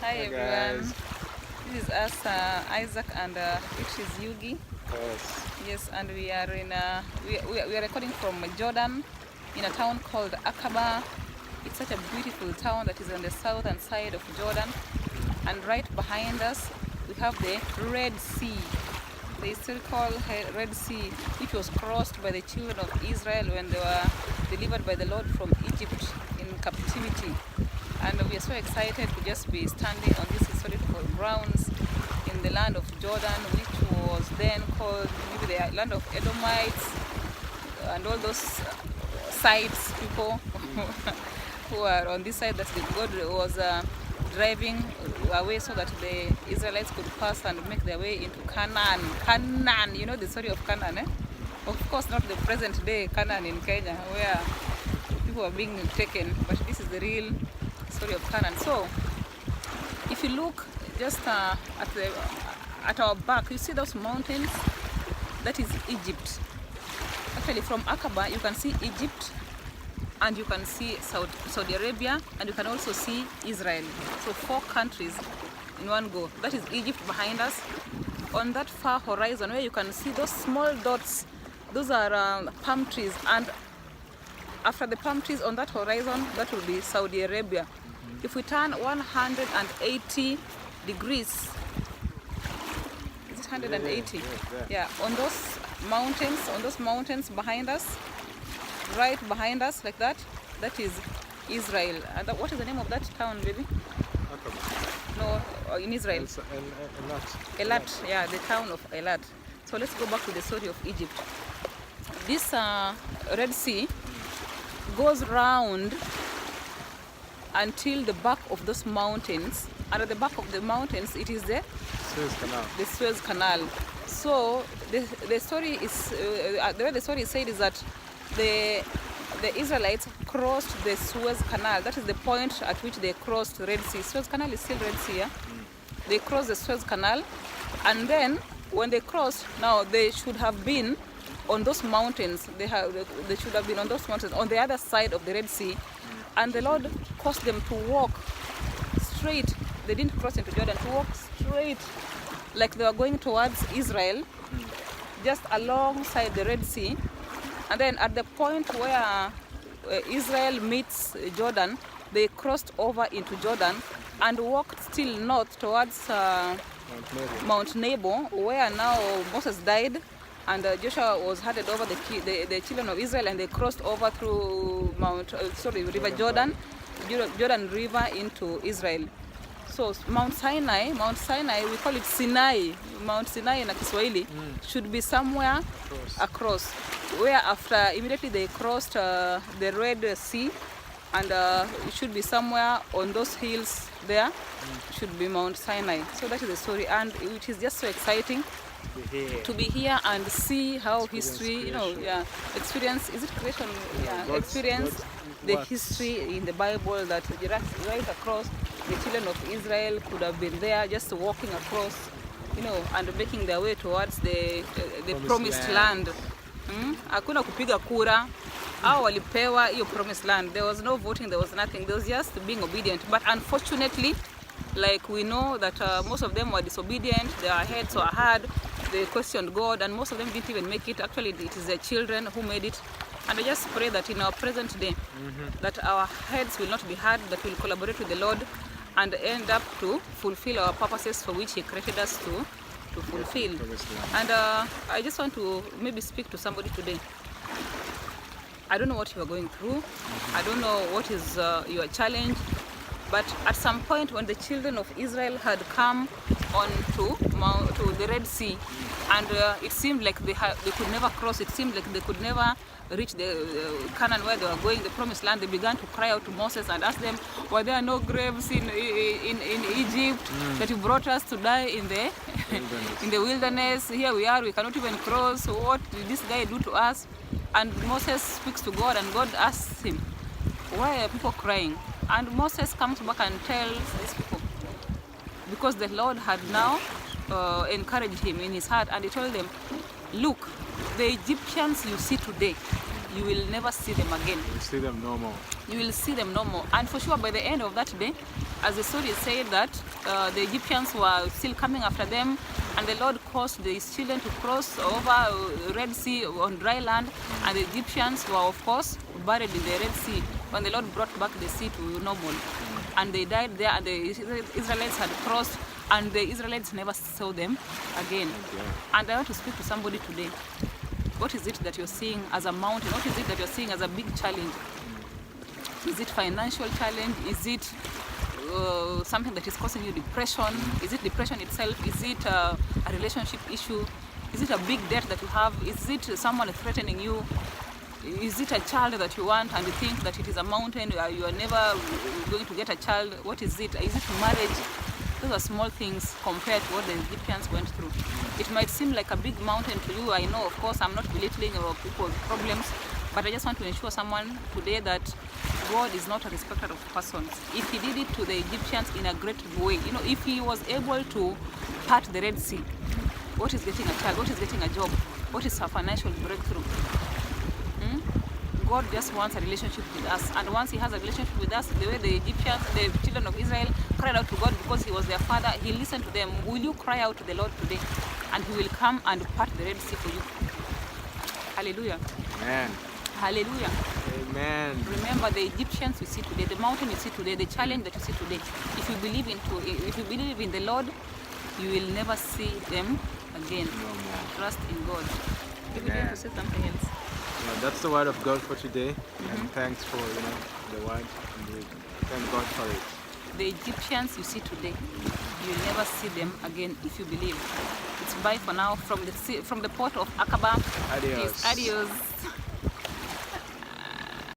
Hi Hi everyone, guys. this is us, Isaac, and it is Yugi. Yes. Yes, and we are we are recording from Jordan, in a town called Aqaba. It's such a beautiful town that is on the southern side of Jordan, and right behind us we have the Red Sea, the historical Red Sea, which was crossed by the children of Israel when they were delivered by the Lord from Egypt in captivity. And we are so excited to just be standing on these historical grounds in the land of Jordan, which was then called maybe the land of Edomites, and all those sides people who are on this side that God was driving away so that the Israelites could pass and make their way into Canaan. Canaan, you know the story of Canaan, eh? Of course, not the present day Canaan in Kenya where people are being taken, but this is the real story of Canaan. So, if you look just at our back, you see those mountains. That is Egypt. Actually, from Aqaba, you can see Egypt, and you can see Saudi Arabia, and you can also see Israel. So 4 countries in one go. That is Egypt behind us. On that far horizon, where you can see those small dots, those are palm trees, and after the palm trees on that horizon, that will be Saudi Arabia. If we turn 180 degrees, is it 180? Yeah, on those mountains behind us, right behind us, like that, that is Israel. And what is the name of that town, baby? No, in Israel. Elat, yeah, the town of Elat. So let's go back to the story of Egypt. This Red Sea goes round until the back of those mountains, and at the back of the mountains it is the Suez Canal. So the story is the way the story is said is that the Israelites crossed the Suez Canal. That is the point at which they crossed Red Sea. Suez Canal is still Red Sea, yeah? They crossed the Suez Canal, and then when they crossed, now they should have been on those mountains. They should have been on those mountains on the other side of the Red Sea, and the Lord caused them to walk straight. They didn't cross into Jordan, to walk straight like they were going towards Israel, just alongside the Red Sea. And then at the point where Israel meets Jordan, they crossed over into Jordan and walked still north towards Mount Nebo, where now Moses died, and Joshua was handed over the children of Israel, and they crossed over through River Jordan River into Israel. So Mount Sinai, we call it Sinai. Mount Sinai in Kiswahili should be somewhere across, where after immediately they crossed the Red Sea, and it should be somewhere on those hills there, should be Mount Sinai. So that is the story, and it is just so exciting to be here and see how history, experience, is it creation? Yeah, experience the history in the Bible, that right across the children of Israel could have been there just walking across, and making their way towards the promised land. Hakuna kupiga kura, au walipewa hiyo promised land. There was no voting, there was nothing. There was just being obedient. But unfortunately, like we know that most of them were disobedient, their heads were hard, they questioned God, and most of them didn't even make it. Actually, it is their children who made it. And I just pray that in our present day, that our heads will not be hard, that we'll collaborate with the Lord and end up to fulfill our purposes for which He created us to fulfill. And I just want to maybe speak to somebody today. I don't know what you are going through. I don't know what is your challenge. But at some point, when the children of Israel had come on to the Red Sea, and it seemed like they could never cross, it seemed like they could never reach the Canaan where they were going, the promised land, they began to cry out to Moses and ask them, were there no graves in Egypt that you brought us to die in the in the wilderness? Here we are, we cannot even cross. What did this guy do to us? And Moses speaks to God, and God asks him, why are people crying? And Moses comes back and tells these people, because the Lord had now encouraged him in his heart, and he told them, look, the Egyptians you see today, you will never see them again. You will see them no more. You will see them no more. And for sure, by the end of that day, as the story said that the Egyptians were still coming after them, and the Lord caused these children to cross over Red Sea on dry land, and the Egyptians were of course buried in the Red Sea when the Lord brought back the sea to normal. And they died there, and the Israelites had crossed, and the Israelites never saw them again. And I want to speak to somebody today. What is it that you're seeing as a mountain? What is it that you're seeing as a big challenge? Is it financial challenge? Is it something that is causing you depression? Is it depression itself? Is it a relationship issue? Is it a big debt that you have? Is it someone threatening you? Is it a child that you want and you think that it is a mountain, you are never going to get a child? What is it? Is it marriage? Those are small things compared to what the Egyptians went through. It might seem like a big mountain to you. I know, of course, I'm not belittling people's problems, but I just want to ensure someone today that God is not a respecter of persons. If he did it to the Egyptians in a great way, you know, if he was able to part the Red Sea, what is getting a child? What is getting a job? What is a financial breakthrough? God just wants a relationship with us, and once he has a relationship with us, the way the Egyptians, the children of Israel, cried out to God because he was their father, he listened to them. Will you cry out to the Lord today, and he will come and part the Red Sea for you? Hallelujah. Amen. Hallelujah. Amen. Remember the Egyptians you see today, the mountain you see today, the challenge that you see today. If you believe in the Lord, you will never see them again. No more. Trust in God. You begin to say something else. Well, that's the word of God for today, and thanks for the word, and we thank God for it. The Egyptians you see today, you will never see them again if you believe. It's bye for now from the port of Aqaba. Adios. Adios.